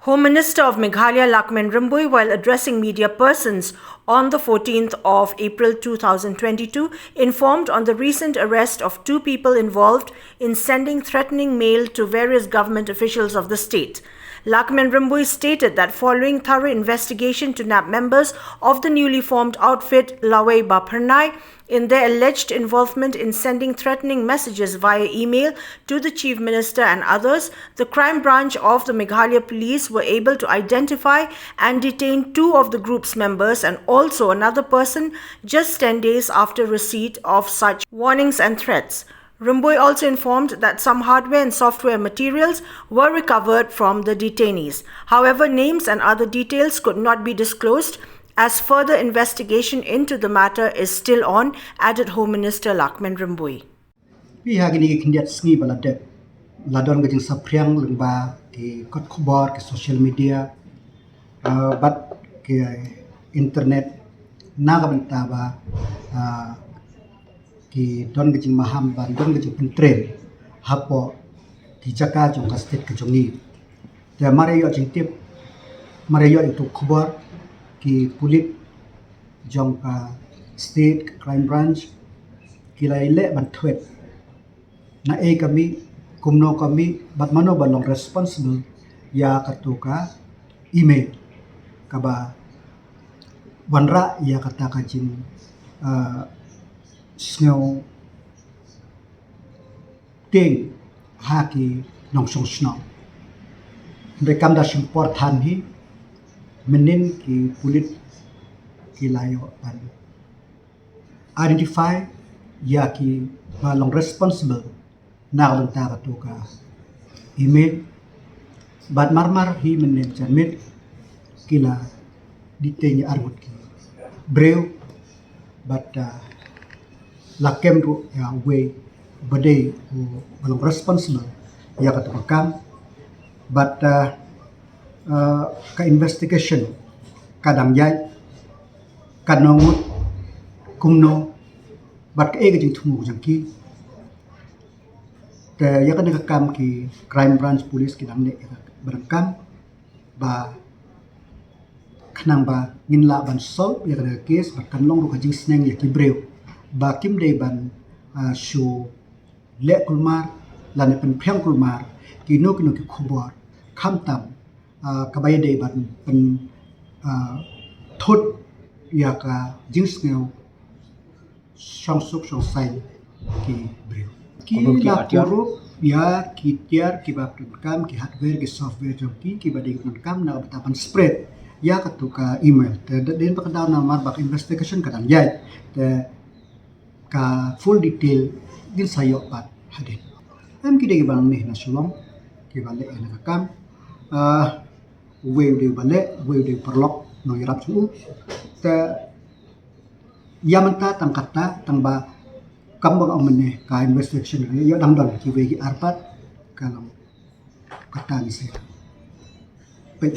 Home Minister of Meghalaya LAHKMEN RYMBUI, while addressing media persons on the 14th of April 2022, informed on the recent arrest of 2 people involved in sending threatening mail to various government officials of the state. LAHKMEN RYMBUI stated that following thorough investigation to nab members of the newly formed outfit Lawei by Phyrnai in their alleged involvement in sending threatening messages via email to the Chief Minister and others, the crime branch of the Meghalaya police were able to identify and detain 2 of the group's members and also another person just 10 days after receipt of such warnings and threats. RYMBUI also informed that some hardware and software materials were recovered from the detainees. However, names and other details could not be disclosed as further investigation into the matter is still on, added Home Minister LAHKMEN RYMBUI. Pihak ini sengi baladek ladon gajing sapriang lengba ki kot khabar ke social media bat ke internet naga bentaba ki don gajing maham ban don gajing pentrem hapo ki jaka jong ka state ke jongi te mare yo jing tip mare yo itu khabar ki pulit jong ka state crime branch ki laile ban thwet na kami kumno kami bat mano balong responsible ya katuka email kaba wanra ya kata kajin snow ting haki nong song snow rekam da important hi menin ki pulit ki layo an identify ya ki balong responsible na lenta katuka email bat marmar hi menin jamit kila ditenya arbut ki breu but lakem ru ya way bade balong responsible ya katuka kam but ka investigation kadang jai kanongut kumno bat ke gajing thumu jangki te ya kan kam ki crime branch police ki dang ne berkam ba khnang ba nginla ban solve ya kan case bat kan long ru gajing sneng ya ki breu ba kim de ban show le kulmar lane pen phyang kulmar ki no ki khubor kham tam kabaya de ban pen thut ya ka jings ngeu song suk song sai ki breu ki la korup ya ki tiar ki ba kam ki hardware ki software jong ki ba de kam na batapan spread ya katuka email te den pa kada na mar bak investigation kadang jai te ka full detail din sayo pat hadin am ki de bang ni na Shillong ki bale na kam we de perlok no yarap su te yamanta tangkata tangba kambang amene ka investigation yo dang dang ki we ki arpat kalau kata ni se pe